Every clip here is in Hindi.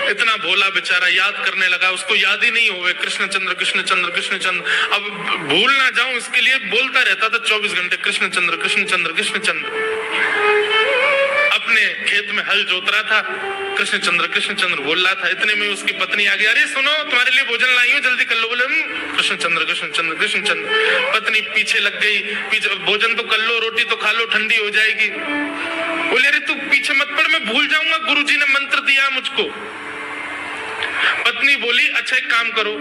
इतना भोला बेचारा याद करने लगा, उसको याद ही नहीं हुए कृष्णचंद्र कृष्णचंद्र कृष्णचंद्र। अब भूल ना जाऊं इसके लिए बोलता रहता था 24 घंटे कृष्णचंद्र कृष्णचंद्र कृष्णचंद्र। अपने खेत में हल जोत रहा था, कृष्णचंद्र कृष्णचंद्र बोल रहा था। इतने में उसकी पत्नी आ गई, अरे सुनो तुम्हारे लिए भोजन लाई हूं, जल्दी कर लो। बोले कृष्णचंद्र कृष्णचंद्र कृष्णचंद्र। पत्नी पीछे लग गई, पीछे भोजन तो कर लो, रोटी तो खा लो, ठंडी हो जाएगी। बोले अरे तू पीछे मत पड़, मैं भूल जाऊंगा, गुरुजी ने मंत्र दिया मुझको। पत्नी बोली अच्छा एक काम करो,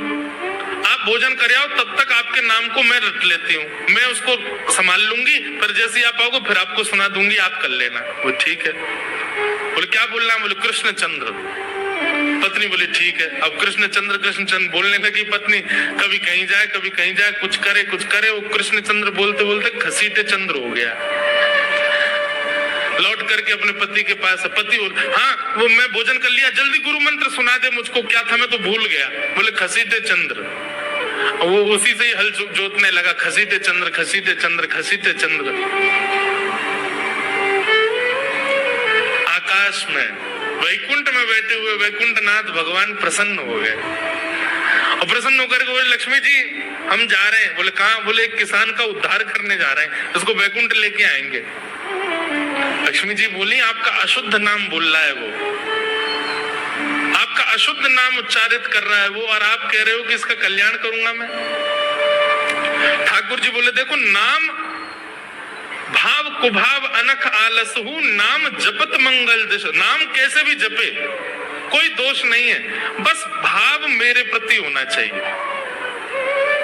आप भोजन कर आओ, तब तक आपके नाम को मैं रट लेती हूँ, मैं उसको संभाल लूंगी, पर जैसे आप आओगे फिर आपको सुना दूंगी, आप कर लेना। वो ठीक है। बोले क्या बोलना? बोले कृष्णचंद्र। पत्नी बोली ठीक है। अब कृष्णचंद्र कृष्णचंद्र बोलने लगी पत्नी, कभी कहीं जाए कभी कहीं जाए, कुछ करे। वो कृष्णचंद्र बोलते बोलते घसीटे चंद्र हो गया। लौट करके अपने पति के पास, पति बोल हाँ वो मैं भोजन कर लिया, जल्दी गुरु मंत्र सुना दे मुझको, क्या था मैं तो भूल गया। बोले घसीटे चंद्र। वो उसी से ही हल जोतने लगा, घसीटे चंद्र घसीटे चंद्र घसीटे चंद्र। आकाश में वैकुंठ में बैठे हुए वैकुंठनाथ भगवान प्रसन्न हो गए, और प्रसन्न होकर के बोले लक्ष्मी जी हम जा रहे हैं। बोले कहाँ? बोले एक किसान का उद्धार करने जा रहे हैं, उसको वैकुंठ लेके आएंगे। लक्ष्मी जी बोली आपका अशुद्ध नाम बोल रहा है वो, आपका अशुद्ध नाम उच्चारित कर रहा है वो, और आप कह रहे हो कि इसका कल्याण करूंगा मैं। ठाकुर जी बोले देखो नाम भाव कुभाव अनख आलसहु, नाम जपत मंगल दिश। नाम कैसे भी जपे कोई दोष नहीं है, बस भाव मेरे प्रति होना चाहिए।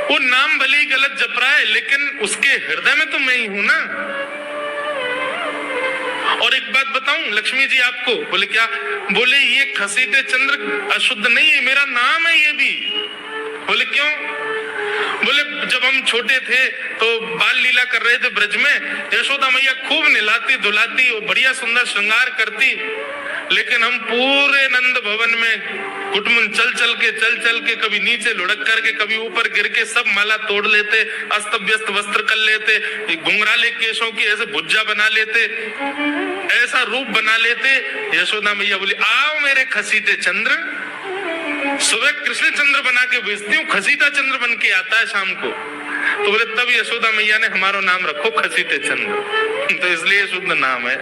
वो नाम भले ही गलत जप रहा है, लेकिन उसके हृदय में तो मैं ही हूं ना। और एक बात बताऊं लक्ष्मी जी आपको? बोले क्या? बोले ये घसीटे चंद्र अशुद्ध नहीं है, मेरा नाम है ये भी। बोले क्यों? बोले जब हम छोटे थे तो बाल लीला कर रहे थे ब्रज में, यशोदा मैया खूब नहलाती धुलाती और बढ़िया सुंदर श्रृंगार करती, लेकिन हम पूरे नंद भवन में कुटुंब चल चल के कभी नीचे लुढ़क करके कभी ऊपर गिर के सब माला तोड़ लेते, अस्त व्यस्त वस्त्र कर लेते, घुंघराले केशों की ऐसे भुज्जा बना लेते, ऐसा रूप बना लेते। यशोदा मैया बोली आओ मेरे घसीटे चंद्र, सुबह कृष्ण चंद्र बना के भेजती हूँ, घसीटा चंद्र बन के आता है शाम को। तो बोले तब यशोदा मैया ने हमारा नाम रखो घसीटे चंद्र, तो इसलिए शुद्ध नाम है।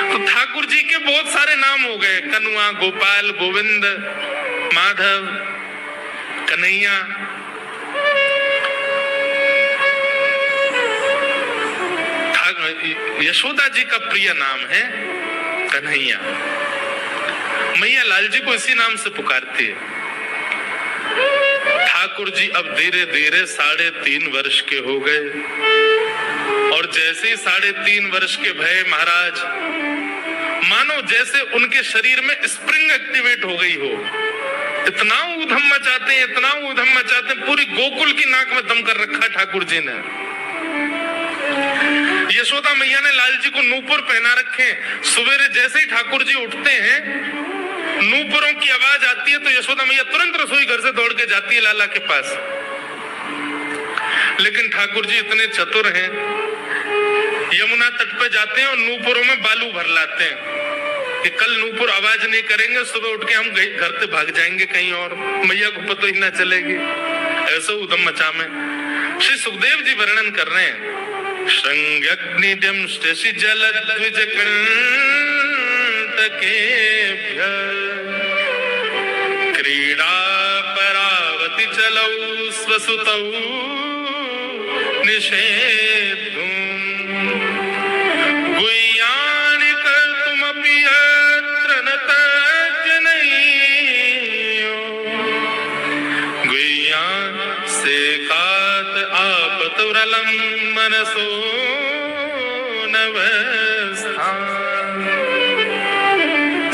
तो ठाकुर जी के बहुत सारे नाम हो गए, कनुआ, गोपाल, गोविंद, माधव, कन्हैया। यशोदा जी का प्रिय नाम है कन्हैया। मैया लाल जी को इसी नाम से पुकारती है। ठाकुर जी अब धीरे धीरे 3.5 वर्ष के हो गए, और जैसे ही 3.5 वर्ष के भय महाराज, मानो जैसे उनके शरीर में स्प्रिंग एक्टिवेट हो गई हो। इतना ऊधम मचाते हैं, इतना ऊधम मचाते हैं, पूरी गोकुल की नाक में दम कर रखा ठाकुर जी ने। यशोदा मैया ने लाल जी को नूपुर पहना रखे। सवेरे जैसे ही ठाकुर जी उठते हैं, नूपुरों की आवाज आती है तो यशोदा मैया तुरंत रसोई घर से दौड़ के जाती है लाला के पास। लेकिन ठाकुर जी इतने चतुर हैं, यमुना तट पे जाते हैं और नूपुरों में बालू भर लाते हैं कि कल नूपुर आवाज नहीं करेंगे, सुबह उठ के हम घर से भाग जाएंगे कहीं और, मैया को पता ही ना चलेगी। ऐसा उधम मचा में श्री सुखदेव जी वर्णन कर रहे हैं, श्रृंग्यग्निजं स्टेशि जलद्विज कंटकेभ्य क्रीडा परावति चलौ स्वसुतौ निषेधुं गुह्यानि कर्तुमपि यत्र न तज्जनैयो गुह्यान् सेकात् आपतुरलं मनसो नवस्थान्।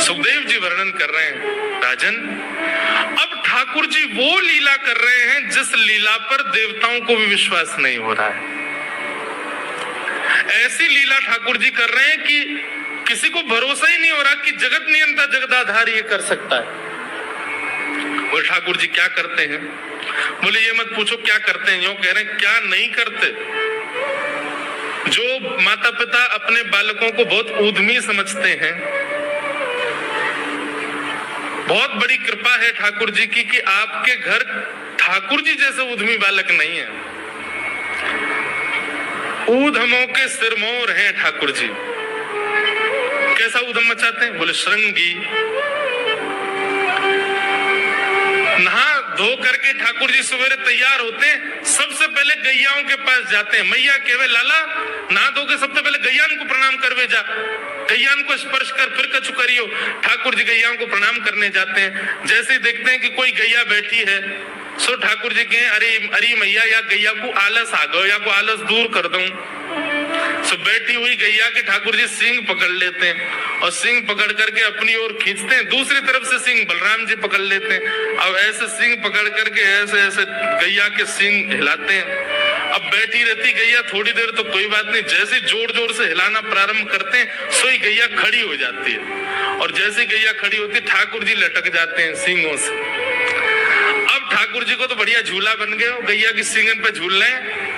सुखदेव जी वर्णन कर रहे हैं राजन, अब ठाकुर जी वो लीला कर रहे हैं जिस लीला पर देवताओं को भी विश्वास नहीं हो रहा है। ऐसी लीला ठाकुर जी कर रहे हैं कि किसी को भरोसा ही नहीं हो रहा कि जगत नियंता जगदाधार ये कर सकता है। बोले ठाकुर जी क्या करते हैं? बोले ये मत पूछो क्या करते हैं, यूं कह रहे हैं क्या नहीं करते। जो माता पिता अपने बालकों को बहुत ऊधमी समझते हैं, बहुत बड़ी कृपा है ठाकुर जी की कि आपके घर ठाकुर जी जैसे उद्यमी बालक नहीं है। ऊधमों के सिरमौर हैं ठाकुर जी। कैसा उद्यम मचाते हैं? बोले श्रृंगी। नहा धो करके ठाकुर जी सवेरे तैयार होते हैं, सबसे पहले गैयाओं के पास जाते हैं। मैया कहवे लाला नहा धो के सबसे पहले गैयान को प्रणाम करवे जा, गैयान को स्पर्श कर फिर कछु करियो। ठाकुर जी गैयाओं को प्रणाम करने जाते हैं। जैसे ही देखते हैं कि कोई गैया बैठी है, सो ठाकुर जी कहें अरे अरे मैया या गैया को आलस आ गयो, या को आलस दूर कर दूं। सो बैठी हुई गैया के ठाकुर जी सींग पकड़ लेते हैं और सींग पकड़ करके अपनी ओर खींचते हैं। दूसरी तरफ से सींग बलराम जी पकड़ लेते हैं। अब ऐसे सींग पकड़ करके ऐसे ऐसे गैया के सींग हिलाते हैं। अब बैठी रहती गैया थोड़ी देर तो कोई बात नहीं, जैसे जोर जोर से हिलाना प्रारंभ करते हैं सोई गैया खड़ी हो जाती है। और जैसे गैया खड़ी होती है ठाकुर जी लटक जाते हैं सींगों से। अब ठाकुर जी को तो बढ़िया झूला बन गया, गैया की सींगन पे झूल रहे।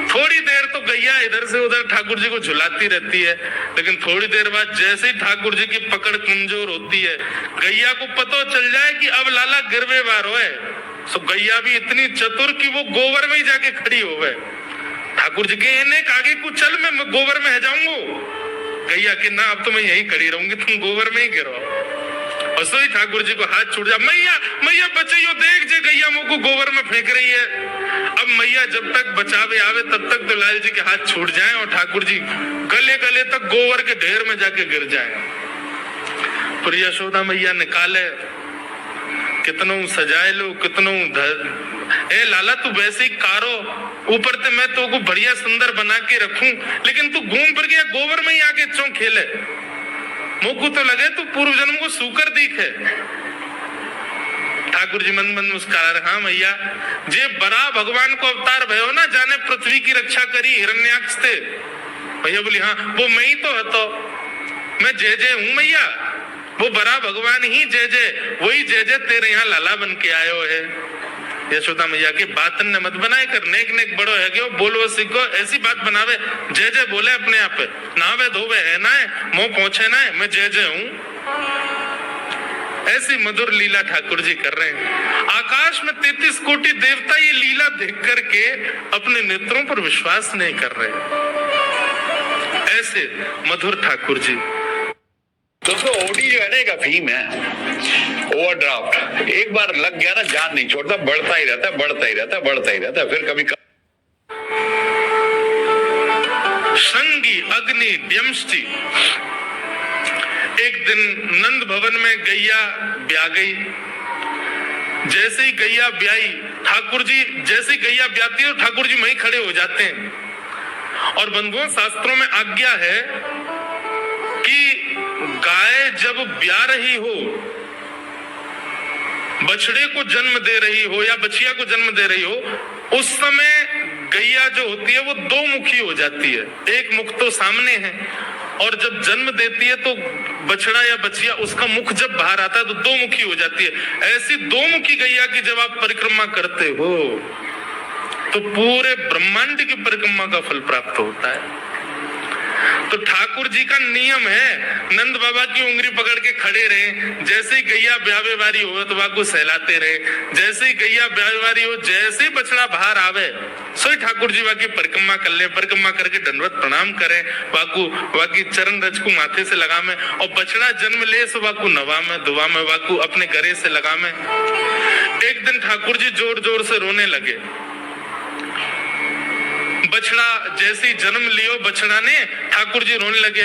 थोड़ी देर तो गैया इधर से उधर ठाकुर जी को झुलाती रहती है, लेकिन थोड़ी देर बाद जैसे ही ठाकुर जी की पकड़ कमजोर होती है, गैया को पता चल जाए कि अब लाला गिरवे वारो है, तो गैया भी इतनी चतुर कि वो गोबर में ही जाके खड़ी हो गए। ठाकुर जी के आगे को चल, मैं गोबर में जाऊंगा। गैया कि ना अब तो मैं यहीं खड़ी रहूंगी, तुम गोबर में ही गिरो। और सोई ठाकुर जी को हाथ छूट जा, मैया मैया बचाइयो, देख जे गैया मुंह को गोबर में फेंक रही है। अब मैया जब तक बचावे आवे तब तक तो लाल जी के हाथ छूट जाएं और ठाकुर जी गले गले तक गोबर के ढेर में जाके गिर जाएं। फिर यशोदा मैया निकाले, कितनों सजाए लो, कितनों ए लाला तू वैसे ही कारो, ऊपर से मैं तो को बढ़िया सुंदर बना के रखूं, लेकिन तू घूम फिर गया गोबर में ही आके चौ खेले। मुझको तो लगे तू पूर्व जन्म को सूकर दिखे। ठाकुर जी मन मन मुस्कुरा रहे, हाँ मैया जे बड़ा भगवान को अवतार भयो ना, जाने पृथ्वी की रक्षा करी हिरण्याक्ष थे। भैया बोली हाँ वो मैं ही तो हतो, मैं जय जय हूँ मैया, वो बड़ा भगवान ही जय जय, वही जय जय तेरे यहाँ लाला बन के आयो है। यशोदा मैया की बातन ने मत बनाए कर, नेक नेक बड़ो है क्यों बोलो सीखो, ऐसी बात बनावे जय जय बोले अपने आप पे, नावे धोवे है ना है मुंह पहुंचे ना है, मैं जय जय हूँ। ऐसी मधुर लीला ठाकुर जी कर रहे हैं। आकाश में 33 कोटि देवता ये लीला देख करके अपने नेत्रों पर विश्वास नहीं कर रहे। ऐसे मधुर ठाकुर जी। दोस्तों ओडी जो है ना एक अफीम है, ओवरड्राफ्ट, एक बार लग गया ना जान नहीं छोड़ता, बढ़ता ही रहता है, बढ़ता ही रहता है, बढ़ता ही रहता है। फिर कभी संगी अग्नि व्यंष्टि। एक दिन नंद भवन में गैया ब्याह गई। जैसे ही गैया ब्याई, ठाकुर जी जैसे ही गैया ब्याती है ठाकुर जी वहीं खड़े हो जाते हैं। और बंधुओं शास्त्रों में आज्ञा है कि गाय जब ब्याह रही हो, बछड़े को जन्म दे रही हो या बछिया को जन्म दे रही हो, उस समय गैया जो होती है वो दो मुखी हो जाती है। एक मुख तो सामने है और जब जन्म देती है तो बछड़ा या बछिया उसका मुख जब बाहर आता है तो दो मुखी हो जाती है। ऐसी दो मुखी गैया की जब आप परिक्रमा करते हो तो पूरे ब्रह्मांड की परिक्रमा का फल प्राप्त होता है। तो ठाकुर जी का नियम है, नंद बाबा की उंगली पकड़ के खड़े रहे, जैसे ही गैया ब्यावे वारी हो तो वाकू सहलाते रहे, जैसे ही गैया ब्यावे वारी हो, जैसे ही बछड़ा बाहर आवे सोई ठाकुर जी वाकी परिक्रमा कर ले, परिक्रमा करके दंडवत प्रणाम करें, वाकू वाकी चरण रज को माथे से लगा में, और बछड़ा जन्म ले सो वाकू नवा में दुआ में वाकू अपने गरे से लगा में। एक दिन ठाकुर जी जोर जोर से रोने लगे। बछड़ा जैसे ही जन्म लियो बछड़ा ने, ठाकुर जी रोने लगे।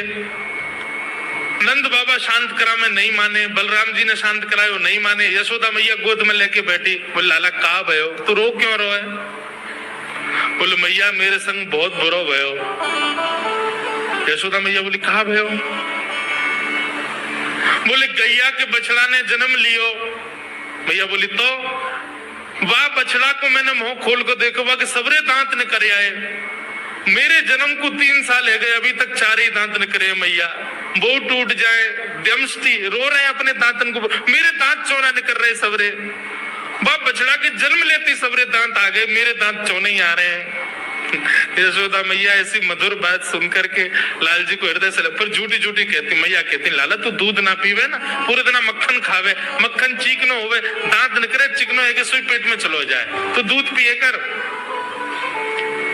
नंद बाबा शांत करा में नहीं माने, बलराम जी ने शांत करायो नहीं माने। यशोदा मैया गोद में लेके बैठी, बोले लाला कहा भयो, तू रो क्यों रोए? बोले मैया मेरे संग बहुत बुरा भयो। यशोदा मैया बोली कहा भयो? बोले गैया के बछड़ा ने जन्म लियो। मैया बोली तो वाह बछड़ा को मैंने मुंह खोल को देखो कि सबरे दांत न करे आए, मेरे जन्म को 3 साल है गए अभी तक 4 ही दांत न करे मैया, वो टूट जाए व्यंष्टि रो रहे हैं अपने दांतन को, मेरे दांत चौना न कर रहे सबरे। वाह बछड़ा के जन्म लेती सबरे दांत आ गए, मेरे दांत चौने ही आ रहे हैं। यशोदा मैया ऐसी मधुर बात सुन करके लाल जी को हृदय से फिर झूठी झूठी कहती, मैया कहती लाला तू दूध ना पीवे ना, पूरे दिन मक्खन खावे, मक्खन चीकनो होवे, दांत निकरे चिकनो है कि सुई पेट में चलो जाए, तो दूध पिए कर।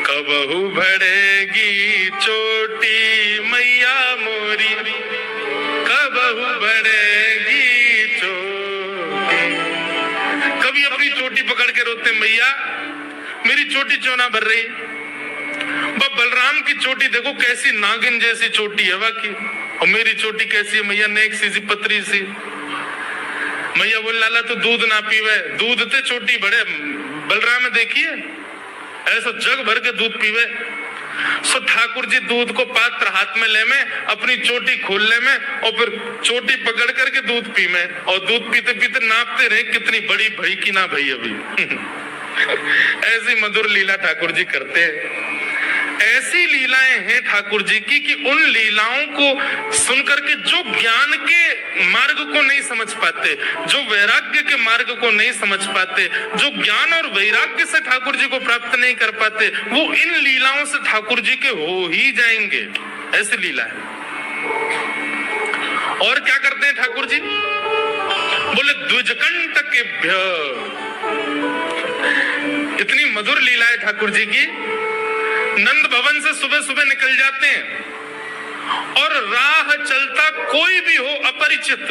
कबहू बढ़ेगी चोटी मैया मोरी, कबहू बढ़ेगी चोटी। कभी अपनी चोटी पकड़ के रोते, मैया मेरी चोटी क्यों ना भर रही। बलराम की चोटी देखो कैसी नागिन जैसी चोटी है वाकई, और मेरी चोटी कैसी है मैया, नेक सी पतरी सी। मैया बोल लाला तो दूध ना पीवे, दूध ते चोटी बड़े। बलराम देखिए ऐसा जग भर के दूध पीवे। सो ठाकुर जी दूध को पात्र हाथ में ले में, अपनी चोटी खोल ले में, और फिर चोटी पकड़ करके दूध पी में, और दूध पीते पीते नापते रहे कितनी बड़ी भई की ना भई अभी। ऐसी मधुर लीला ठाकुर जी करते हैं। ऐसी लीलाएं हैं ठाकुर जी की कि उन लीलाओं को सुनकर के जो ज्ञान के मार्ग को नहीं समझ पाते, जो वैराग्य के मार्ग को नहीं समझ पाते, जो ज्ञान और वैराग्य से ठाकुर जी को प्राप्त नहीं कर पाते, वो इन लीलाओं से ठाकुर जी के हो ही जाएंगे। ऐसी लीला है। और क्या करते हैं ठाकुर जी, बोले द्विजकंटकेभ्य। इतनी मधुर लीला है ठाकुर जी की। नंद भवन से सुबह सुबह निकल जाते हैं और राह चलता कोई भी हो अपरिचित,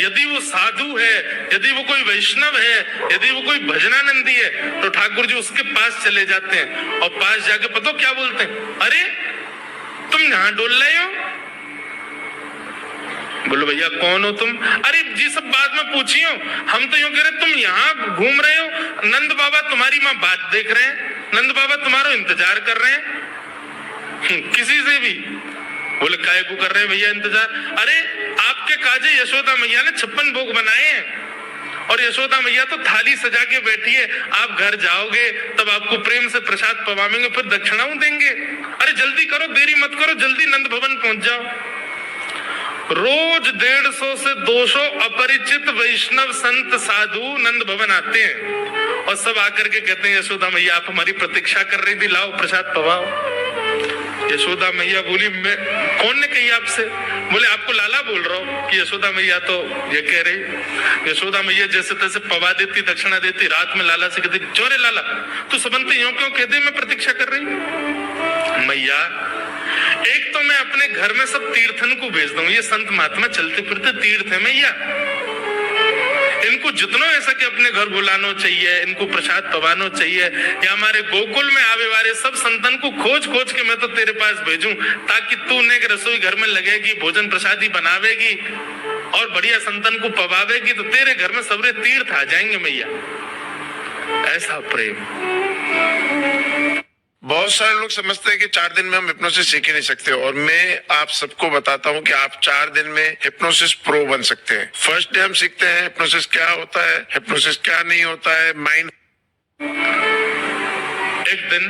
यदि वो साधु है, यदि वो कोई वैष्णव है, यदि वो कोई भजनानंदी है, तो ठाकुर जी उसके पास चले जाते हैं और पास जाके पता क्या बोलते हैं, अरे तुम यहां डोल रहे हो। बोलो भैया कौन हो तुम। अरे जी सब बाद में पूछियो, हम तो यूं कह रहे तुम यहाँ घूम रहे हो, नंद बाबा तुम्हारी माँ बात देख रहे हैं, नंद बाबा तुम्हारा इंतजार कर रहे हैं। किसी से भी। बोले काय को कर रहे हैं भैया इंतजार। अरे आपके काजे यशोदा मैया ने 56 भोग बनाए हैं, और यशोदा मैया तो थाली सजा के बैठी है, आप घर जाओगे तब आपको प्रेम से प्रसाद पवाएंगे, फिर दक्षिणाओं देंगे। अरे जल्दी करो, देरी मत करो, जल्दी नंद भवन पहुंच जाओ। रोज 150 से 200 अपरिचित वैष्णव संत साधु नंद भवन आते हैं और सब आकर के कहते हैं यशोदा मैया आप हमारी प्रतीक्षा कर रही थी, लाओ प्रसाद पवाओ। यशोदा मैया बोली मैं कौन ने कही आपसे। बोले आपको लाला बोल रहा हूँ कि यशोदा मैया तो ये कह रही। यशोदा मैया जैसे तैसे पवा देती, दक्षिणा देती, रात में लाला से कहती चोरे लाला तू सबंते यूं क्यों कहते मैं प्रतीक्षा कर रही। मैया एक तो मैं अपने घर में सब तीर्थन को भेज दूं, ये संत महात्मा चलते फिरते तीर्थ है मैया, इनको जितना ऐसा कि अपने घर बुलाना चाहिए, इनको प्रसाद पवाना चाहिए, या हमारे गोकुल में आवे वाले सब संतन को खोज खोज के मैं तो तेरे पास भेजूं, ताकि तू ने रसोई घर में लगेगी, भोजन प्रसादी बनावेगी और बढ़िया संतन को पवावेगी, तो तेरे घर में सबरे तीर्थ आ जाएंगे मैया। ऐसा प्रेम। बहुत सारे लोग समझते हैं कि 4 दिन में हम हिप्नोसिस सीख ही नहीं सकते, और मैं आप सबको बताता हूं कि आप 4 दिन में हिप्नोसिस प्रो बन सकते हैं। फर्स्ट डे हम सीखते हैं हिप्नोसिस क्या होता है, हिप्नोसिस क्या नहीं होता है, माइंड। एक दिन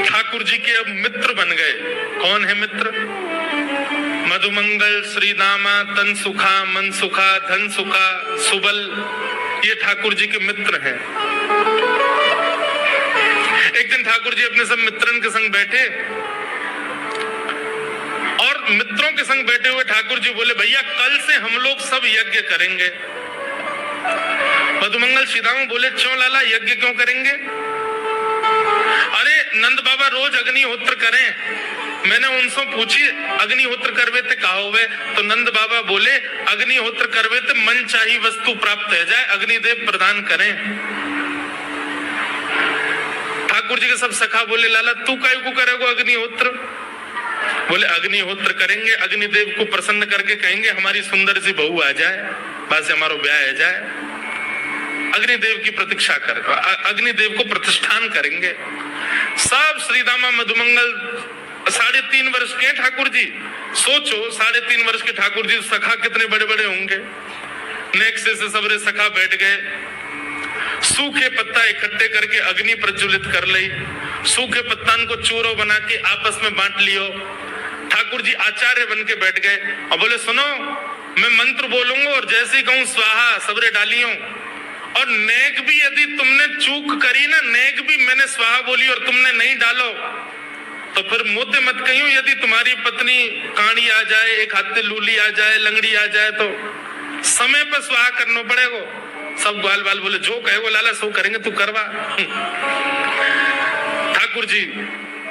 ठाकुर जी के अब मित्र बन गए। कौन है मित्र? मधुमंगल, श्रीदामा, तन सुखा, मन सुखा, धन सुखा, सुबल, ये ठाकुर जी के मित्र हैं। एक दिन ठाकुर जी अपने सब मित्रन के संग बैठे, और मित्रों के संग बैठे हुए ठाकुर जी बोले भैया कल से हम लोग सब यज्ञ करेंगे। मधुमंगल श्रीदामा बोले क्यों लाला यज्ञ क्यों करेंगे? अरे नंद बाबा रोज अग्निहोत्र करें। मैंने उनसे पूछी अग्निहोत्र करवे ते कहा हुए, तो नंद बाबा बोले अग्निहोत्र करवे ते मन चाहिए वस्तु प्राप्त है जाए, अग्निदेव प्रदान करें। ठाकुर जी के सब सखा बोले लाला तू काय को करेगो अग्निहोत्र? बोले अग्निहोत्र करेंगे, अग्निदेव को प्रसन्न करके कहेंगे हमारी सुंदर सी बहू आ जाए, बस हमारा ब्याह हो जाए। अग्निदेव की प्रतीक्षा कर, अग्निदेव को प्रतिष्ठान करेंगे। सब श्रीदामा मधुमंगल 3.5 वर्ष के ठाकुर जी, सोचो 3.5 वर्ष के ठाकुर जी, सखा कितने बड़े बड़े होंगे। नेक्स्ट से सबरे सखा बैठ गए, सूखे पत्ता इकट्ठे करके अग्नि प्रज्वलित कर ली, सूखे पत्तान को चूरो बना के आपस में बांट लियो। ठाकुर जी आचार्य बन के बैठ गए और बोले सुनो मैं मंत्र बोलूंगा और जैसे ही कहूं स्वाहा सबरे डालियों, और नेक भी यदि तुमने चूक करी ना, नेक भी मैंने स्वाहा बोली और तुमने नहीं डालो, तो फिर मुद्दे मत कहियो। यदि तुम्हारी पत्नी काणी आ जाए, एक हाथे लूली आ जाए, लंगड़ी आ जाए, तो समय पर स्वाहा करना पड़ेगा। सब ग्वाल बाल बोले जो कहेगो लाला सो करेंगे, तू करवा। ठाकुर जी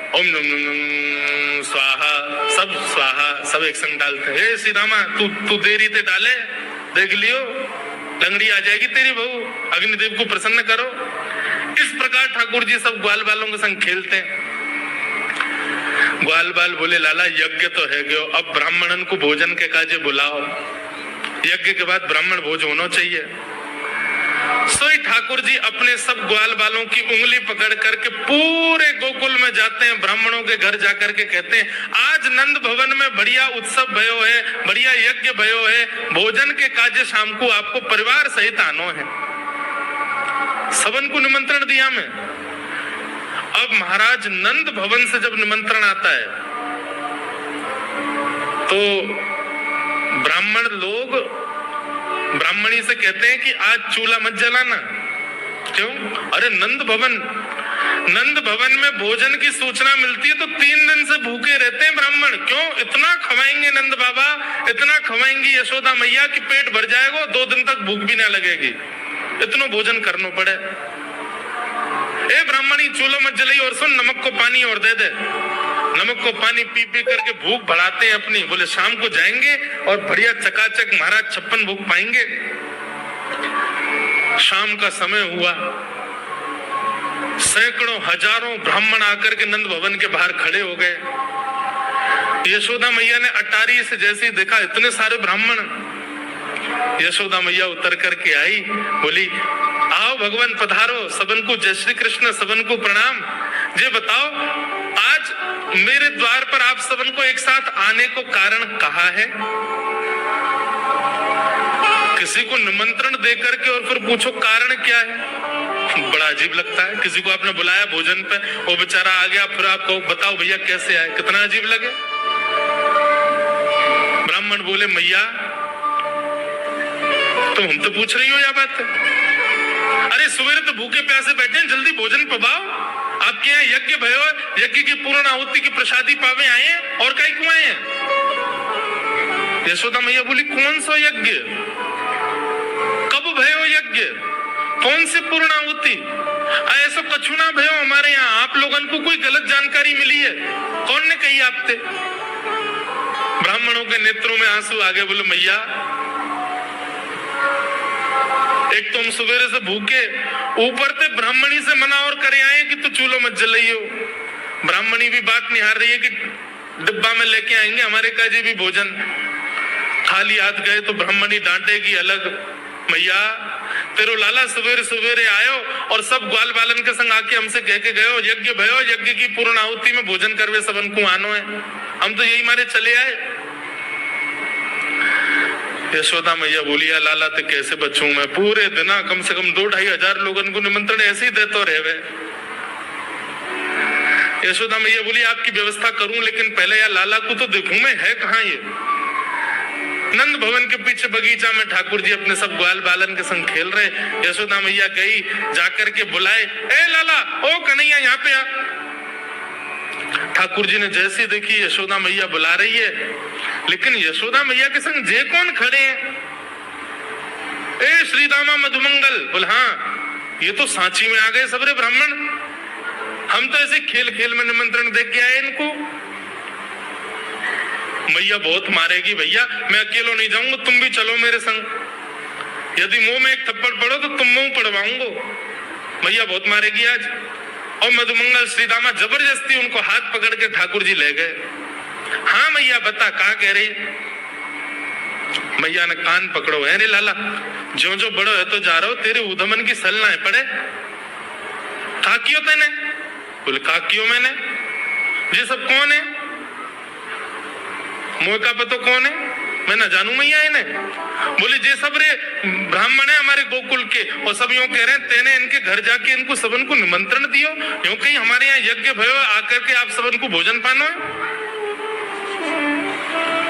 ओम नम नम नम स्वाहा, सब स्वाहा, सब एक संग डालते हैं। श्री रामा तू देरी ते डाले, देख लियो लंगड़ी आ जाएगी तेरी बहू, अग्निदेव को प्रसन्न करो। इस प्रकार ठाकुर जी सब ग्वाल बालों के संग खेलते हैं। ग्वाल बाल बोले लाला यज्ञ तो है गयो, अब ब्राह्मणन को भोजन के काजे बुलाओ, यज्ञ के बाद ब्राह्मण भोज होना चाहिए। सोई ठाकुर जी अपने सब ग्वाल बालों की उंगली पकड़ करके पूरे गोकुल में जाते हैं, ब्राह्मणों के घर जाकर के कहते हैं आज नंद भवन में बढ़िया उत्सव भयो है, बढ़िया यज्ञ भयो है, भोजन के काजे शाम को आपको परिवार सहित आनो है। सबन को निमंत्रण दिया मैं। अब महाराज नंद भवन से जब निमंत्रण आता है तो ब्राह्मण लोग ब्राह्मणी से कहते हैं कि आज चूल्हा मत जलाना। क्यों? अरे नंद भवन में भोजन की सूचना मिलती है तो 3 दिन से भूखे रहते हैं ब्राह्मण। क्यों? इतना खवाएंगे नंद बाबा, इतना खवाएंगी यशोदा मैया कि पेट भर जाएगा, 2 दिन तक भूख भी ना लगेगी, इतना भोजन करना पड़े। ए ब्राह्मणी चूल्हा मत जलाई और सुन, नमक को पानी और दे दे। नमक को पानी पी पी करके भूख बढ़ाते हैं अपनी। बोले शाम को जाएंगे और बढ़िया चकाचक महाराज 56 भूख पाएंगे। शाम का समय हुआ, सैकड़ों हजारों ब्राह्मण आकर के नंद भवन के बाहर खड़े हो गए। यशोदा मैया ने अटारी से जैसे ही देखा इतने सारे ब्राह्मण, यशोदा मैया उतर करके आई, बोली आओ भगवान पधारो, सबन को जय श्री कृष्ण, सबन को प्रणाम। ये बताओ आज मेरे द्वार पर आप सबन को एक साथ आने को कारण कहा है? किसी को निमंत्रण देकर के और फिर पूछो कारण क्या है, बड़ा अजीब लगता है। किसी को आपने बुलाया भोजन पे, वो बेचारा आ गया, फिर आपको बताओ भैया कैसे आए, कितना अजीब लगे। ब्राह्मण बोले मैया तुम हमसे पूछ रही हो या बात है? अरे सवेरे तो भूखे प्यासे बैठे हैं, जल्दी भोजन पबाओ। आपके यहाँ यज्ञ भयो, यज्ञ की पूर्ण आहुति की प्रसादी पावे आए हैं, और कहीं क्यों आए हैं? यशोदा मैया बोली कौन सा यज्ञ, कब भयो यज्ञ, कौन सी पूर्ण आहुति? ऐसा कछु ना भयो हमारे यहाँ, आप लोगों को कोई गलत जानकारी मिली है, कौन ने कही आपसे? ब्राह्मणों के नेत्रों में आंसू आ गए। बोले मैया एक तुम सवेरे से भूखे, ऊपर से ब्राह्मणी से मना और करे आए कि तू चूल्हा मत जलाइयो। ब्राह्मणी भी बात निहार रही है कि डिब्बा में लेके आएंगे हमारे काजी भी भोजन। खाली हाथ गए तो ब्राह्मणी डांटेगी अलग। मैया तेरो लाला सवेरे सवेरे आयो और सब ग्वाल बालन के संग आके हमसे कह के गयो यज्ञ भयो, यज्ञ की पूर्ण आहुति में भोजन करवे सबन को आनो है, हम तो यही मारे चले आए। यशोदा मैया बोली लाला तो कैसे बचूं मैं, पूरे दिन कम से कम 2-2.5 हजार लोगों को निमंत्रण ऐसे ही देते रहे। यशोदा मैया बोली आपकी व्यवस्था करूं, लेकिन पहले यार लाला को तो देखूं मैं, है कहाँ ये? नंद भवन के पीछे बगीचा में ठाकुर जी अपने सब ग्वाल बालन के संग खेल रहे। यशोदा मैया गई, जाकर के बुलाए, ए लाला ओ कन्हैया यहाँ पे आ। ठाकुर जी ने जैसे देखी यशोदा मैया बुला रही है, लेकिन यशोदा मैया के संग जे कौन खड़े हैं? ए श्री दामा मधुमंगल। बोल हाँ ये तो सांची में आ गए सबरे ब्राह्मण, हम तो ऐसे खेल खेल में निमंत्रण दे के आए इनको। मैया बहुत मारेगी भैया, मैं अकेलो नहीं जाऊंगा, तुम भी चलो मेरे संग। यदि मुंह में एक थप्पड़ पड़ो तो तुम मुंह पड़वाऊंगा। मैया बहुत मारेगी आज। और मधुमंगल श्रीदामा जबरदस्ती उनको हाथ पकड़ के ठाकुर जी ले गए। हाँ मैया बता कहा कह रही? मैया ने कान पकड़ो, है रे लाला जो जो बड़ो है तो जा रहा हो, तेरे उधमन की सल ना पड़े। काकियो तेने? बोले काकियो मैंने। ये सब कौन है? मुँह का पतो कौन है? मैं ना जानू मैया इन्हें। बोले जे सब रे ब्राह्मण है हमारे गोकुल के, और सब यूं कह रहे हैं तेने इनके घर जाके इनको सबन को निमंत्रण दियो, यूं कहीं हमारे यहाँ यज्ञ भयो आकर के आप सबन को भोजन पानो है।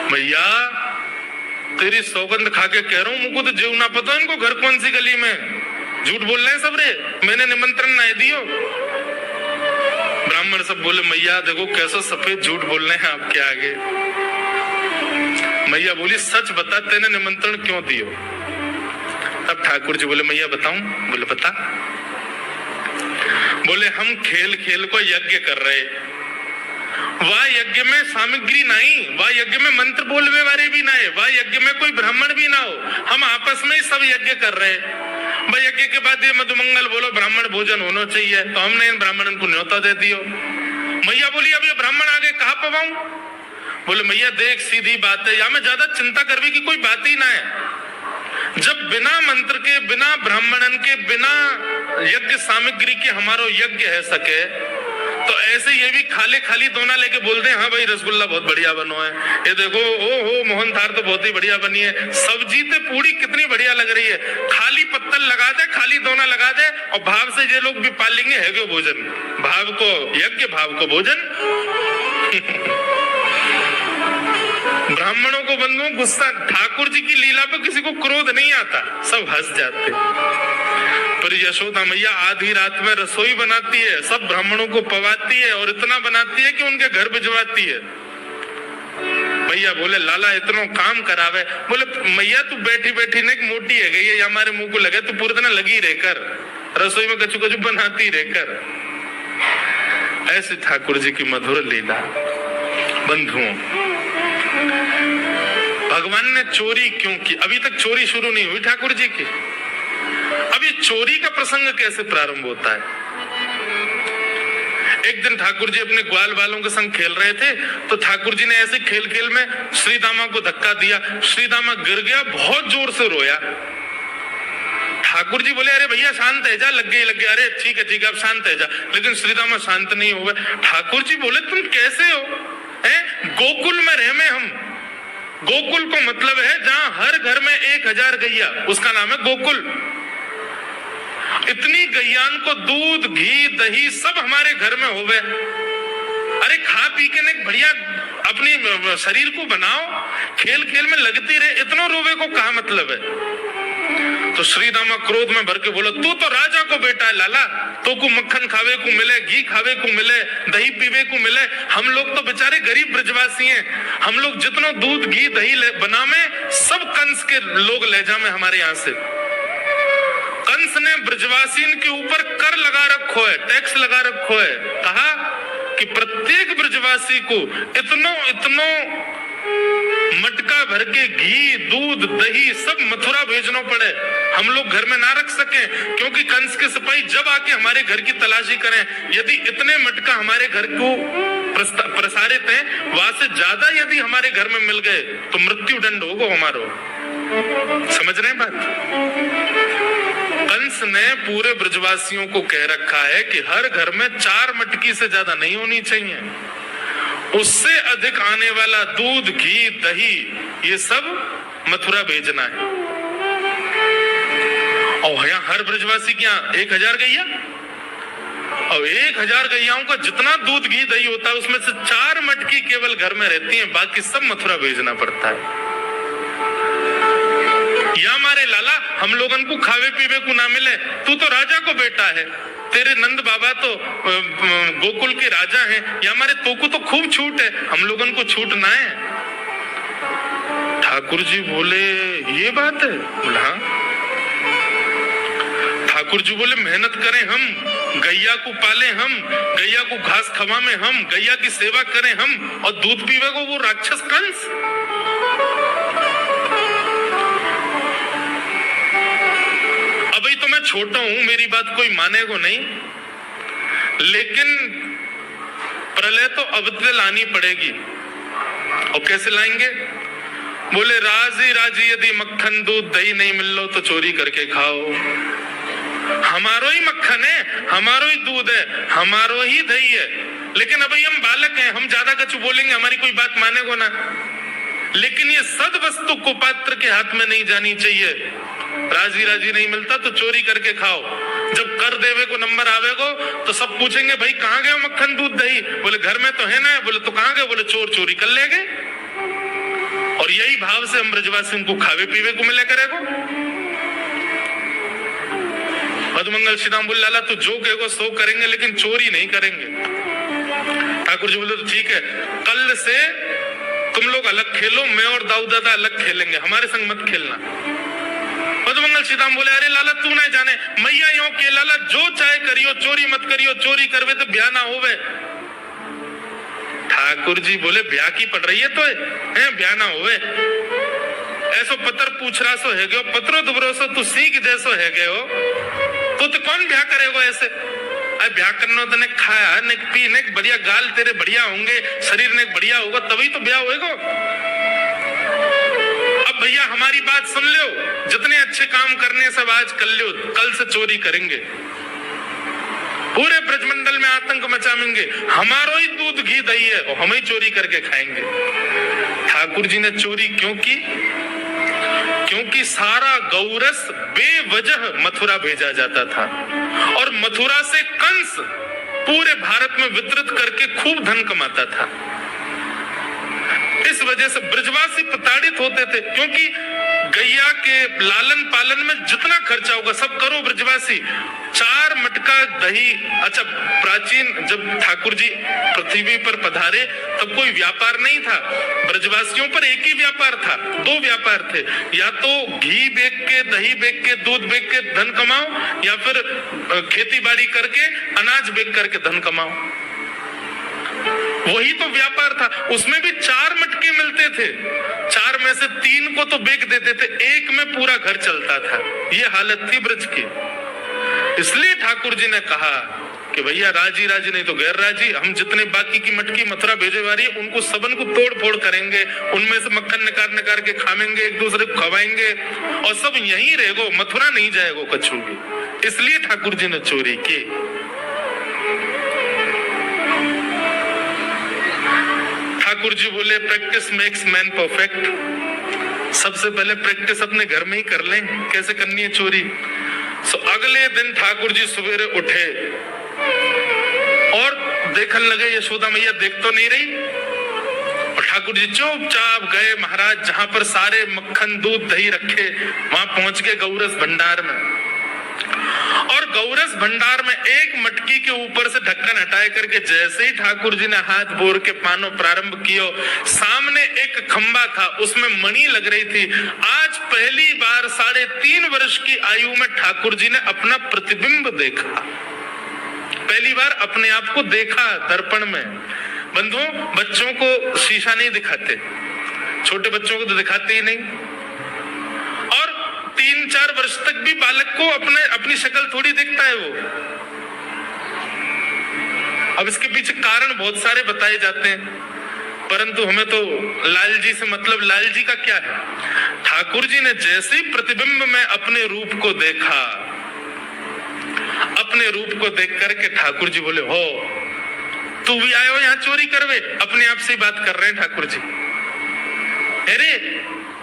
भैया तेरी सौगंध खा के कह रहा हूं, मुझको तो जीव ना पता इनको घर कौन सी गली में। झूठ बोल रहे हैं सब रे, मैंने निमंत्रण ना दियो। ब्राह्मण सब बोले मैया देखो कैसा सफेद झूठ बोल रहे हैं आपके आगे। मैया बोली सच बता तेने निमंत्रण क्यों दियो। तब ठाकुर जी बोले मैया बताऊं? बोले बता। बोले हम खेल खेल को यज्ञ कर रहे, वह यज्ञ में सामग्री नहीं, वह यज्ञ में मंत्र बोलने वाले भी ना है, वह यज्ञ में कोई ब्राह्मण भी ना हो, हम आपस में ही सब यज्ञ कर रहे। भाई यज्ञ के बाद ये मधुमंगल बोलो ब्राह्मण भोजन होना चाहिए, तो हमने इन ब्राह्मणों को न्योता दे दियो। मैया बोली अब ये ब्राह्मण आगे कहाँ पवाऊं? बोले मैया देख सीधी बात है, या में ज्यादा चिंता करने की कोई बात ही ना है। जब बिना मंत्र के, बिना ब्राह्मणन के, बिना यज्ञ सामग्री के हमारो यज्ञ है सके, तो ऐसे ये भी खाली खाली दोना लेके बोलते हैं हाँ भाई रसगुल्ला बहुत बढ़िया बनो है, ये देखो ओ हो मोहन थार तो बहुत ही बढ़िया बनी है, सब्जी तो पूरी कितनी बढ़िया लग रही है, खाली पत्तल लगा दे, खाली दोना लगा दे, और भाव से ये लोग भी पालेंगे है क्यों भोजन, भाव को यज्ञ भाव को भोजन। ब्राह्मणों को बंधुओं गुस्सा, ठाकुर जी की लीला पर किसी को क्रोध नहीं आता, सब हंस जाते। पर यशोदा मैया आधी रात में रसोई बनाती है, सब ब्राह्मणों को पवाती है और इतना बनाती है कि उनके घर भिजवाती है। भैया बोले लाला इतना काम करावे। बोले मैया तू बैठी बैठी ने मोटी है गई है, हमारे मुंह को लगे, तू पूरे दिन लगी रहकर रसोई में कचू कचू बनाती रहकर। ऐसी ठाकुर जी की मधुर लीला। बंधुओं भगवान ने चोरी क्यों की? अभी तक चोरी शुरू नहीं हुई ठाकुर जी की। अभी चोरी का प्रसंग कैसे प्रारंभ होता है? एक दिन ठाकुर जी अपने ग्वाल वालों के संग खेल रहे थे, तो ठाकुर जी ने ऐसे खेल खेल में श्रीदामा को धक्का दिया, श्रीदामा गिर गया, बहुत जोर से रोया। ठाकुर जी बोले अरे भैया शांत है जा, लग गई। अरे ठीक है अब शांत है जा, लेकिन श्रीदामा शांत नहीं हुए। ठाकुर जी बोले तुम कैसे हो? गोकुल में रहे में हम, गोकुल को मतलब है जहां हर घर में 1000 गैया, उसका नाम है गोकुल। इतनी गैयान को दूध घी दही सब हमारे घर में होवे। अरे खा पी के ने बढ़िया अपनी शरीर को बनाओ, खेल खेल में लगती रहे, इतना रोवे को कहा मतलब है? तो श्रीदामा क्रोध में भर के बोला तू तो राजा को बेटा है लाला, तो को मक्खन खावे को मिले, घी खावे को मिले, दही पीवे को मिले, हम लोग तो बेचारे गरीब ब्रजवासी हैं, हम लोग जितना दूध घी दही बनावे सब कंस के लोग ले जावे हमारे यहाँ से। कंस ने ब्रजवासी के ऊपर कर लगा रखो है, टैक्स लगा रखो है, कहा कि प्रत्येक ब्रजवासी को इतनो मटका भर के घी दूध दही सब मथुरा भेजना पड़े, हम लोग घर में ना रख सके, क्योंकि कंस के सिपाही जब आके हमारे घर की तलाशी करें, यदि इतने मटका हमारे घर को प्रसारित है, वहां से ज्यादा यदि हमारे घर में मिल गए तो मृत्यु दंड होगा हमारो। समझ रहे हैं बात? कंस ने पूरे ब्रजवासियों को कह रखा है कि हर घर में 4 मटकी से ज्यादा नहीं होनी चाहिए, उससे अधिक आने वाला दूध घी दही ये सब मथुरा भेजना है। और यहाँ हर ब्रजवासी के यहाँ 1000 गैया, और 1000 गैयाओं का जितना दूध घी दही होता है उसमें से 4 मटकी केवल घर में रहती हैं, बाकी सब मथुरा भेजना पड़ता है। या हमारे लाला हम लोगन को खावे पीवे को ना मिले, तू तो राजा को बेटा है, तेरे नंद बाबा तो गोकुल के राजा हैं, या हमारे तो को तो खूब छूट है, हम लोगन को छूट ना है। ठाकुर जी बोले ये बात है? बोला हाँ। ठाकुर जी बोले मेहनत करें हम, गैया को पाले हम, गैया को घास खवा में हम, गैया की सेवा करें हम, और दूध पीवे को वो राक्षस कंस। अभी तो मैं छोटा हूं, मेरी बात कोई मानेगा नहीं, लेकिन प्रलय तो अब तक लानी पड़ेगी। और कैसे लाएंगे? बोले राजी राजी यदि मक्खन दूध दही नहीं मिल लो तो चोरी करके खाओ, हमारो ही मक्खन है, हमारो ही दूध है, हमारो ही दही है, लेकिन अभी हम बालक हैं, हम ज्यादा कछु बोलेंगे हमारी कोई बात मानेगो ना। लेकिन ये सद वस्तु कुपात्र के हाथ में नहीं जानी चाहिए। राजी राजी नहीं मिलता तो चोरी करके खाओ, जब कर देवे को नंबर आवेगो तो सब पूछेंगे भाई कहाँ गए मक्खन दूध दही? बोले घर में तो है ना। बोले तो कहाँ गए? बोले चोर चोरी कर ले गए। और यही भाव से हम ब्रजवासियों को खावे पीवे को मिले करेगो। मधुमंगल श्रीराम बोले लाला तू जो कहेगा सो करेंगे लेकिन चोरी नहीं करेंगे। ठाकुर जी बोले तो ठीक है, कल से तुम लोग अलग खेलो, मैं और दाऊ दादा अलग खेलेंगे, हमारे संग मत खेलना। मधुमंगल श्रीराम बोले अरे लाला तू नहीं जाने, मैया यो के लाला जो चाहे करियो, चोरी मत करियो, चोरी करवे तो ब्याह ना होवे। ठाकुर जी बोले ब्याह की पड़ रही है तो है ब्याह ना होवे, ऐसो पत्र पूछ रहा सो है गयो, पत्रो दुबरो सो तू सीख जैसो है गयो, तो कौन ब्याह करेगा ऐसे? अरे ब्याह करना तो ने खाया ने पी ने बढ़िया गाल तेरे बढ़िया होंगे, शरीर ने बढ़िया होगा तभी तो ब्याह होएगा। अब भैया हमारी बात सुन लो, जितने अच्छे काम करने सब आज कर लो, कल से चोरी करेंगे, पूरे ब्रजमंडल में आतंक मचाएंगे, हमारो ही दूध घी दही है और हम ही चोरी करके खाएंगे। ठाकुर जी ने चोरी क्यों की? क्योंकि सारा गौरस बेवजह मथुरा भेजा जाता था और मथुरा से कंस पूरे भारत में वितरित करके खूब धन कमाता था। इस वजह से ब्रजवासी प्रताड़ित होते थे, क्योंकि गैया के लालन पालन में जितना खर्चा होगा सब करो ब्रजवासी। 4 मटका दही, अच्छा प्राचीन जब ठाकुर जी पृथ्वी पर पधारे तब कोई व्यापार नहीं था, ब्रजवासियों पर एक ही व्यापार था, 2 व्यापार थे, या तो घी बेच के, दही बेच के, दूध बेच के धन कमाओ, या फिर खेती बाड़ी करके अनाज बेच करके धन कमाओ, वही तो व्यापार था। उसमें भी 4 मटके मिलते थे, 4 में से 3 को तो बेच देते थे, 1 में पूरा घर चलता था। ये हालत थी ब्रज की। इसलिए ठाकुर जी ने कहा कि भैया राजी राजी नहीं तो गैर राजी, हम जितने बाकी की मटकी मथुरा भेजे वाली है उनको सबन को तोड़ फोड़ करेंगे, उनमें से मक्खन निकाल निकाल के खाएंगे, एक दूसरे को खवाएंगे और सब यहीं रहेगो, मथुरा नहीं जाएगो कछु भी। इसलिए ठाकुर जी ने चोरी की। ठाकुर जी बोले प्रैक्टिस मेक्स मैन परफेक्ट। सबसे पहले प्रैक्टिस अपने घर में ही कर लें कैसे करनी है चोरी। सो अगले दिन ठाकुर जी सवेरे उठे और देखने लगे यशोदा मैया देख तो नहीं रही, और ठाकुर जी चुपचाप गए महाराज जहां पर सारे मक्खन दूध दही रखे, वहां पहुंच गए गौरस भंडार में। और गौरस भंडार में एक मटकी के ऊपर से ढक्कन हटाए करके जैसे ही ठाकुर जी ने हाथ बोर के पानो प्रारंभ किया, सामने एक खंबा था, उसमें मणि लग रही थी। आज पहली बार 3.5 वर्ष की आयु में ठाकुर जी ने अपना प्रतिबिंब देखा, पहली बार अपने आप को देखा दर्पण में। बंधुओं, बच्चों को शीशा नहीं दिखाते, छोटे बच्चों को तो दिखाते ही नहीं, और 3-4 वर्ष तक भी बालक को अपनी शक्ल थोड़ी दिखता है वो। अब इसके पीछे कारण बहुत सारे बताए जाते हैं, परंतु हमें तो लाल जी से मतलब, लाल जी का क्या है? ठाकुर जी ने जैसे ही प्रतिबिंब में अपने रूप को देखा, अपने रूप को देख करके ठाकुर जी बोले हो तू भी आयो यहाँ चोरी करवे? अपने आप से बात कर रहे हैं ठाकुर जी। अरे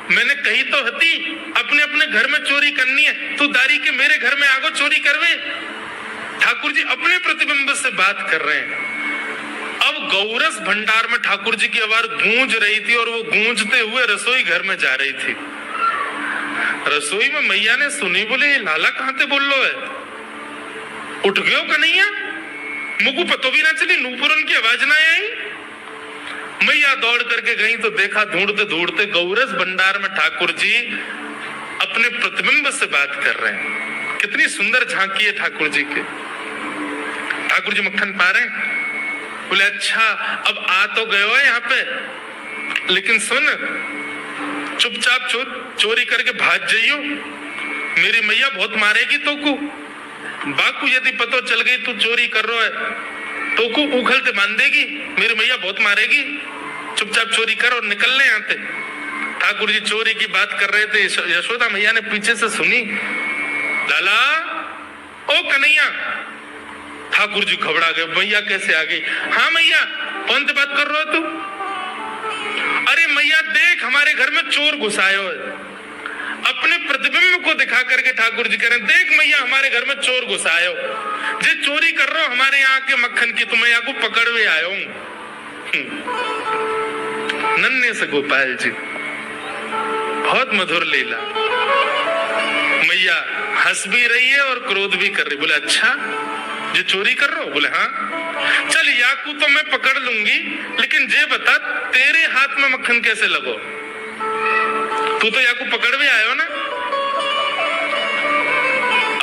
मैंने कही तो हती अपने अपने घर में चोरी करनी है, तू दारी के मेरे घर में आगो चोरी करवे। ठाकुर जी अपने प्रतिबिंब से बात कर रहे हैं। अब गौरस भंडार में ठाकुर जी की आवाज गूंज रही थी और वो गूंजते हुए रसोई घर में जा रही थी। रसोई में मैया ने सुनी, बोले लाला कहां ते बोल लो है? उठ गयो कन्हैया? मुझको पतो भी ना चली, नूपुरन की आवाज ना आई। मैया दौड़ करके गई तो देखा ढूंढते ढूंढते गौरस भंडार में ठाकुर जी अपने प्रतिबिंब से बात कर रहे हैं। कितनी सुंदर झांकी है ठाकुर जी के। ठाकुर जी मक्खन पा रहे हैं। बोले अच्छा अब आ तो गए हो यहाँ पे, लेकिन सुन चुपचाप चोरी करके भाग जाइयो, मेरी मैया बहुत मारेगी तो को। बाकू यदि पतो चल गई तू चोरी कर रहा है तो को उखलते बांध देगी, मेरी मैया बहुत मारेगी, चुपचाप चोरी कर और निकल ले यहाँ से। ठाकुर जी चोरी की बात कर रहे थे, यशोदा मैया ने पीछे से सुनी, लाला ओ कन्हैया। ठाकुर जी घबरा गए, मैया कैसे आ गई? हाँ मैया, कौन सी बात कर रहे हो तू? अरे मैया देख हमारे घर में चोर घुसाए हो। अपने प्रतिबिंब को दिखा करके ठाकुर जी कह रहे हैं, देख मैया हमारे घर में चोर घुसाए हो, जे चोरी कर रहे हो हमारे यहाँ के मक्खन की, तो मैं यहाँ को पकड़वे आया हूं। नन्हे से गोपाल जी बहुत मधुर लीला। मैया हंस भी रही है और क्रोध भी कर रही। बोले अच्छा जो चोरी कर रहे हो? बोले हाँ। चल याकू तो मैं पकड़ लूंगी, लेकिन जे बता तेरे हाथ में मक्खन कैसे लगो? तू तो याकू पकड़ भी आयो ना।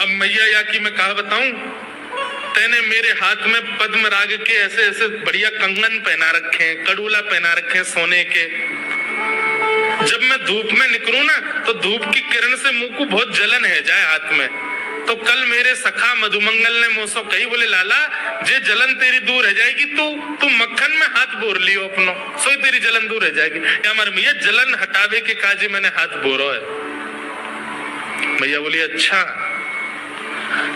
अब मैया याकी मैं कहा बताऊं, तेने मेरे हाथ में पद्म राग के ऐसे ऐसे बढ़िया कंगन पहना रखे हैं, कड़ूला पहना रखे हैं सोने के। जब मैं धूप में निकलूं ना तो धूप की किरण से मुंह को बहुत जलन है जाए हाथ में। तो कल मेरे सखा मधुमंगल ने मुझसे कही, बोले लाला जे जलन तेरी दूर रह जाएगी, तू मक्खन में हाथ बोर लियो अपनो, सोई तेरी जलन दूर रह जाएगी। या हमारे मैया जलन हटावे के काजे मैंने हाथ बोरो है। मैया बोली अच्छा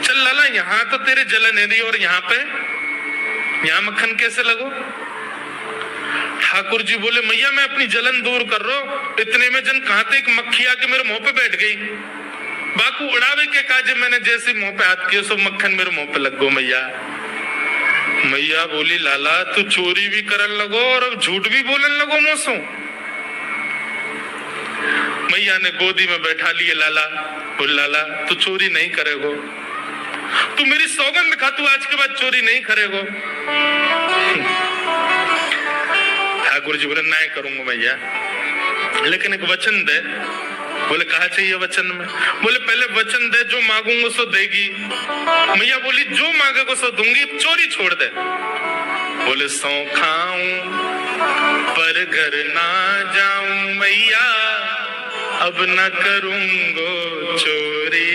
चल लाला, यहाँ तो तेरे जलन है और यहाँ मक्खन कैसे लगो? ठाकुर जी बोले मैया मैं अपनी जलन दूर कर रहा हूं। इतने में जन कहां थे एक मक्खी आके मेरे मुंह पे बैठ गई। बाकू उड़ावे के काजे मैंने जैसे मुंह पे हाथ किया सब मक्खन मेरे मुंह पे लग गो। मैया बोली लाला तू चोरी भी करन लगो और अब झूठ भी बोलन लगो मोसो। मैया ने गोदी में बैठा लिए लाला। बोले लाला तू चोरी नहीं करेगो, तू मेरी सौगंध खा, तू आज के बाद चोरी नहीं करेगो। ठाकुर जी बोले नहीं करूंगा मैया, लेकिन एक वचन दे। बोले कहा चाहिए वचन में? बोले पहले वचन दे जो मांगूंगा सो देगी। मैया बोली जो मांगेगा सो दूंगी, चोरी छोड़ दे। बोले सौ खाऊं पर घर ना जाऊं मैया, अब ना करूंगो चोरी,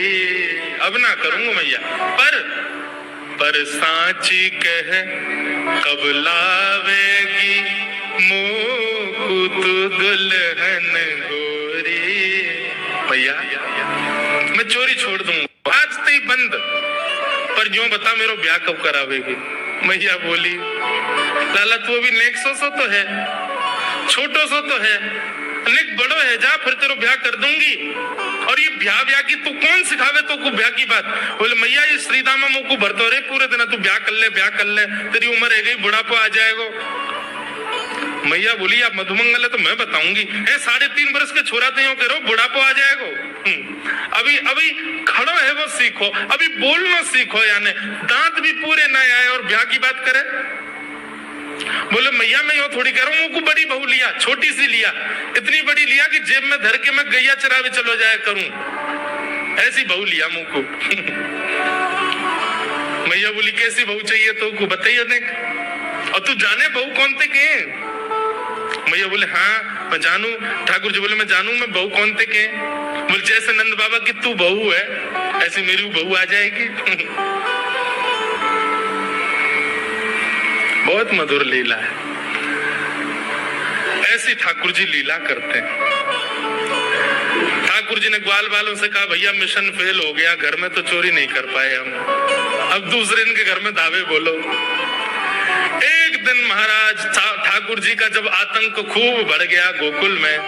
अब ना करूंगा मैया। पर सांची कह कब लावेगी मोकू तू दुल्हन गोरी। भैया मैं चोरी छोड़ दूंगा आज ते बंद, पर जो बता मेरो ब्याह कब करावेगी? मैया बोली लाला तू अभी नेक सो तो है, छोटो सो तो है, नेक बड़ो है, जा फिर तेरो ब्याह कर दूंगी। और ये ब्याह की तू कौन सिखावे तो को ब्याह की बात? बोले मैया ये श्रीदामा मुझको भरतो रे पूरे दिन, तू ब्याह कर ले, तेरी उम्र है गई, बुढ़ापा आ जाएगा। मैया बोली आप मधुमंगल है तो मैं बताऊंगी। 3.5 बरस के छोरा थे कह रहे हो बुढ़ापा आ जाएगा। अभी खड़ो है वो सीखो, अभी बोलना सीखो, यानी दांत भी पूरे ना आए और ब्याह की बात करे। बोले मैया मैं यो थोड़ी कह रहा हूँ, मुझको बड़ी बहू लिया, छोटी सी लिया, इतनी बड़ी लिया कि जेब में धर के मैं गैया चरावे चलो जाया करूं, ऐसी बहू लिया मुझको। मैया बोली कैसी बहू चाहिए तो को बताइए देख, और तू जाने बहू कौन थे के? मैया बोले हाँ मैं जानू। ठाकुर जी बोले मैं जानू, मैं बहू कौन थे के? बोले जैसे नंद बाबा की तू बहू है ऐसी मेरी बहू आ जाएगी। बहुत मधुर लीला है, ऐसी ठाकुर जी लीला करते हैं। ठाकुर जी ने ग्वाल वालों से कहा भैया मिशन फेल हो गया, घर में तो चोरी नहीं कर पाए हम, अब दूसरे इनके घर में दावे बोलो। एक दिन महाराज ठाकुर जी का जब आतंक खूब बढ़ गया गोकुल में,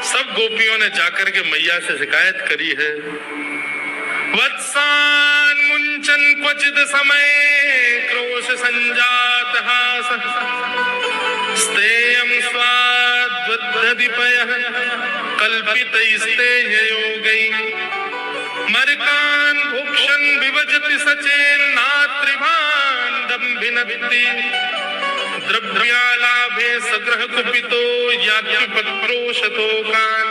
सब गोपियों ने जाकर के मैया से शिकायत करी है। वत्सान मुंचन क्वचित समय क्रोश संजात हास, स्तेयं स्वाद्वद्दधिपयः कल्पितैस्तेय योगै, मर्कान् भुक्षन् विभजति सचेन्नात्रिभान् दम्भिनत्ति, द्रव्यालाभे सग्रह कुपितो याज्ञपत्रोशतोकान्।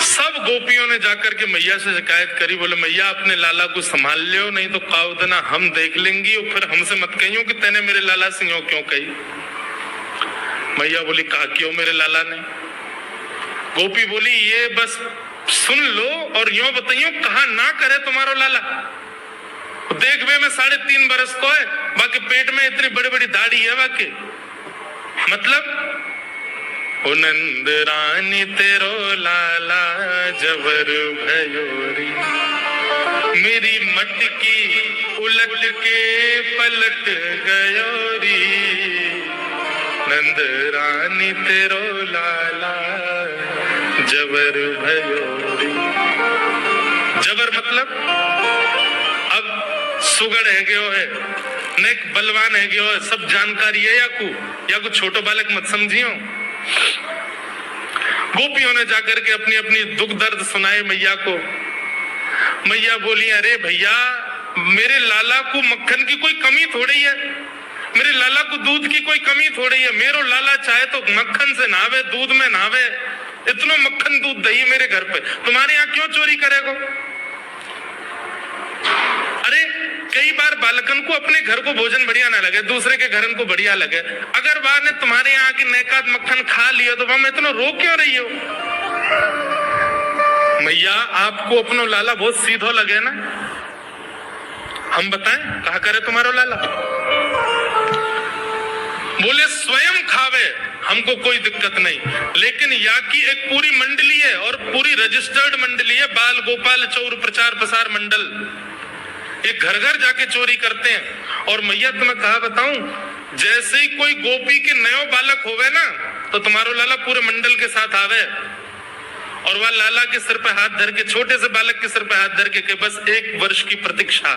सब गोपियों ने जाकर के मैया से शिकायत करी। बोले मैया अपने लाला को संभाल लियो, नहीं तो काउदना हम देख लेंगी और फिर हमसे मत कहियो कि तेने मेरे लाला से यूं क्यों कही। मैया बोली कहा क्यों मेरे लाला ने? गोपी बोली ये बस सुन लो और यूं बताइयो कहा ना करे तुम्हारो लाला। देख वे मैं 3.5 बरस को है, बाकी पेट में इतनी बड़ी बड़ी दाढ़ी है बाकी। मतलब ओ नंद रानी तेरो लाला जबर भयोरी, मेरी मटकी उलट के पलट गयोरी, नंद रानी तेरो लाला जबर भयोरी। जबर मतलब अब सुगड़ है गयो है, नेक बलवान है गयो है, सब जानकारी है या को छोटो बालक मत समझियो। गोपियों ने जाकर के अपनी अपनी दुख दर्द सुनाए मैया को। मैया बोली, अरे भैया, मेरे लाला को मक्खन की कोई कमी थोड़ी है, मेरे लाला को दूध की कोई कमी थोड़ी है। मेरो लाला चाहे तो मक्खन से नहावे, दूध में नहावे, इतना मक्खन दूध दही मेरे घर पे, तुम्हारे यहाँ क्यों चोरी करेगो? अरे कई बार बालकन को अपने घर को भोजन बढ़िया ना लगे, दूसरे के घर को बढ़िया लगे, अगर वह ने तुम्हारे यहाँ की नेकाद मक्खन खा लिया तो वह में इतना रो क्यों रही हो? मैया, आपको अपनो लाला बहुत सीधो लगे ना, हम बताएं कहा करे तुम्हारा लाला? बोले स्वयं खावे, हमको कोई दिक्कत नहीं, लेकिन यहाँ की एक पूरी मंडली है और पूरी रजिस्टर्ड मंडली है, बाल गोपाल चौर प्रचार प्रसार मंडल, ये घर घर जाके चोरी करते हैं। और मैया तुम्हें कहा बताऊं, जैसे ही कोई गोपी के नयो बालक होवे ना तो तुम्हारो लाला पूरे मंडल के साथ आवे और वह लाला के सिर पे हाथ धर के, छोटे से बालक के सिर पे हाथ धर के बस 1 वर्ष की प्रतीक्षा,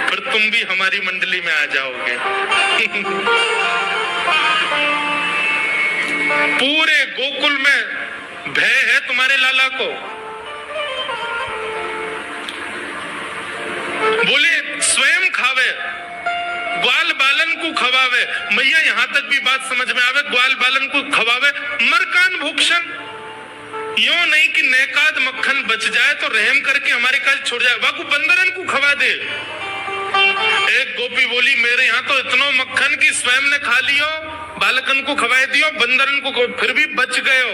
फिर तुम भी हमारी मंडली में आ जाओगे। पूरे गोकुल में भय है तुम्हारे लाला को। बोले स्वयं खावे, ग्वाल बालन को खवावे। मैया यहां तक भी बात समझ में आवे, ग्वाल बालन को खवावे, मरकान भूक्षण, यूं नहीं कि नेकाद मक्खन बच जाए तो रहम करके हमारे काज छोड़ जाए, वाकू बंदरन को खवा दे। एक गोपी बोली, मेरे यहाँ तो इतना मक्खन की स्वयं ने खा लियो, बालकन को खवाए दियो, बंदरन को फिर भी बच गयो,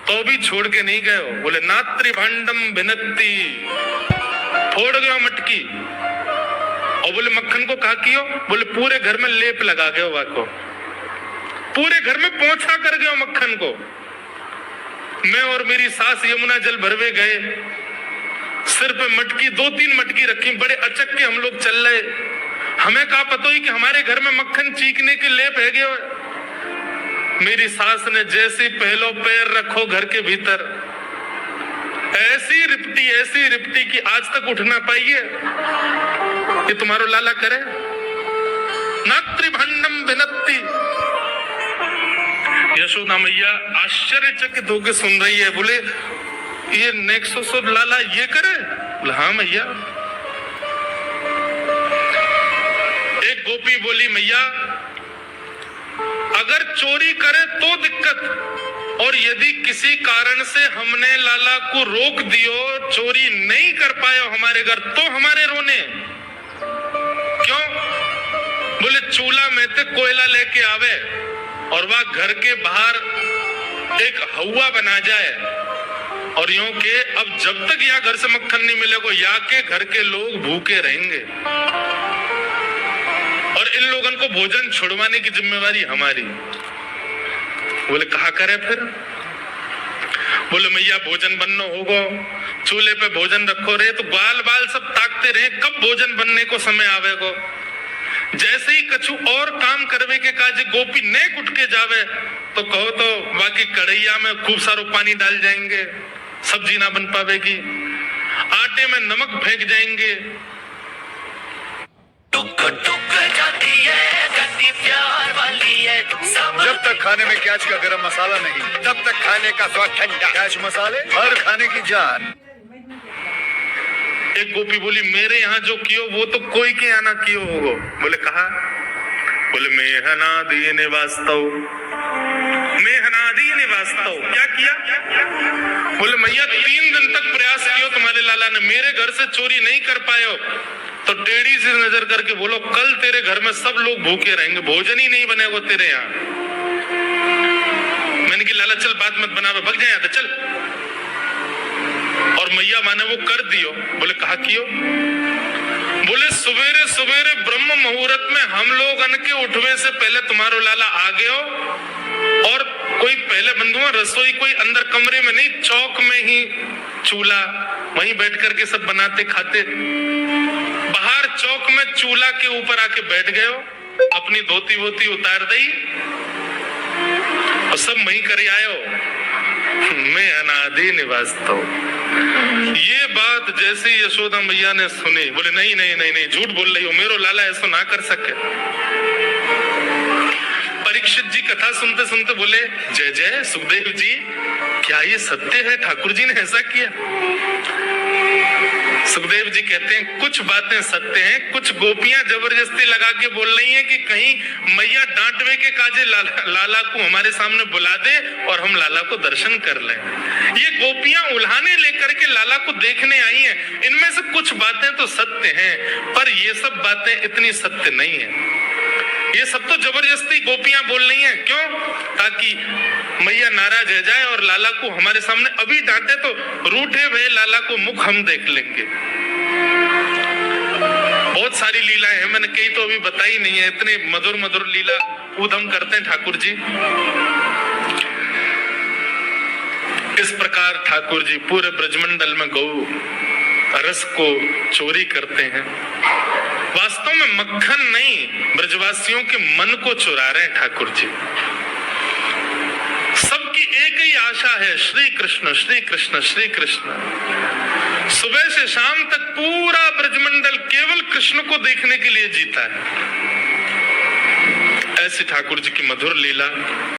तो भी छोड़ के नहीं गयो। बोले नात्री भांडम भिनती, फोड़ गयो मटकी। और बोले मक्खन को कहा कियो? बोले पूरे घर में लेप लगा गयो, वाको पूरे घर में पोंछा कर गयो मक्खन को। मैं और मेरी सास यमुना जल भरवे गए, सिर पे मटकी 2-3 मटकी रखी, बड़े अचक के हम लोग चल रहे, हमें कहा पता ही कि हमारे घर में मक्खन चीकने के लेप है गए। मेरी सास ने जैसे पहलो पैर रखो घर के भीतर, ऐसी रिपटी कि आज तक उठ ना पाइए। ये तुम्हारो लाला करे? नात्रिभंडम भिनत्ति। यशोदा मैया आश्चर्यचकित होकर सुन रही है। बोले ये नेक्सोसोर लाला ये करे? बोले हाँ मैया। एक गोपी बोली, मैया अगर चोरी करे तो दिक्कत, और यदि किसी कारण से हमने लाला को रोक दियो, चोरी नहीं कर पाए हमारे घर, तो हमारे रोने क्यों? बोले चूल्हा में ते कोयला लेके आवे और वह घर के बाहर एक हवा बना जाए, और यूं के अब जब तक यहाँ घर से मक्खन नहीं मिलेगा, यहाँ के घर के लोग भूखे रहेंगे, और इन लोगों को भोजन छुड़वाने की जिम्मेवारी हमारी। बोले कहा करे फिर? बोले मैया भोजन बनना होगा, चूल्हे पे भोजन रखो रहे, तो ग्वाल बाल सब ताकते रहे कब भोजन बनने को समय आवेगो। जैसे ही कछु और काम करवे के काज गोपी नेक उठ के जावे, तो कहो तो बाकी कढ़ैया में खूब सारो पानी डाल जाएंगे, सब्जी ना बन पावेगी, आटे में नमक फेंक जाएंगे। जब तक खाने में प्याज का गरम मसाला नहीं, तब तक खाने का स्वाद ठंडा। प्याज मसाले हर खाने की जान। एक गोपी बोली, मेरे यहाँ जो कियो वो तो कोई के यहाँ ना कियो होगो। बोले कहा? बोले मेहनादी निवास्तव, मेहनादी निवास्तव। क्या किया? बोले मैया 3 दिन तक प्रयास कियो तुम्हारे लाला ने, मेरे घर से चोरी नहीं कर पाए हो, तो टेढ़ी से नजर करके बोलो कल तेरे घर में सब लोग भूखे रहेंगे, भोजन ही नहीं बनेगा तेरे यहाँ। मैंने कि लाला चल बात मत बनावे, भग जाए तो चल। और मैया माने वो कर दियो। बोले कहा कियो? बोले सवेरे सवेरे ब्रह्म मुहूर्त में हम लोग अन के उठवे से पहले तुम्हारो लाला आ गयो, और कोई पहले बंधुआ रसोई कोई अंदर कमरे में नहीं, चौक में ही चूल्हा, वहीं बैठ करके सब बनाते खाते। बाहर चौक में चूल्हा के ऊपर आके बैठ गए, अपनी धोती वोती उतार दी और सब वहीं कर आयो। मैं अनादि निवास्तव। ये बात जैसे यशोदा मैया ने सुनी, बोले नहीं नहीं नहीं नहीं, झूठ बोल रही हो, मेरो लाला ऐसा ना कर सके। पर परीक्षित जी कथा सुनते सुनते बोले, जय जय सुखदेव जी, क्या ये सत्य है? ठाकुर जी ने ऐसा किया? सुखदेव जी कहते हैं, कुछ बातें सत्य हैं, कुछ गोपियां जबरदस्ती लगा के बोल रही हैं कि कहीं मैया डांटवे के काजे लाला को हमारे सामने बुला दे और हम लाला को दर्शन कर लें। ये गोपियां उल्हाने लेकर के लाला को देखने आई हैं। इनमें से कुछ बातें तो सत्य हैं, पर ये सब बातें इतनी सत्य नहीं है। ये सब तो जबरदस्ती गोपियां बोल रही हैं। क्यों? ताकि मैया नाराज हो जाए और लाला को हमारे सामने अभी डांटे तो रूठे हुए लाला को मुख हम देख लेंगे। बहुत सारी लीलाएं हैं, मैंने कई तो अभी बताई नहीं है। इतने मधुर मधुर लीला उधम करते हैं ठाकुर जी। इस प्रकार ठाकुर जी पूरे ब्रजमंडल में गौ रस को चोरी करते हैं। वास्तव में मक्खन नहीं, ब्रजवासियों के मन को चुरा रहे हैं ठाकुर जी। सबकी एक ही आशा है, श्री कृष्ण श्री कृष्ण श्री कृष्ण। सुबह से शाम तक पूरा ब्रजमंडल केवल कृष्ण को देखने के लिए जीता है। ऐसी ठाकुर जी की मधुर लीला।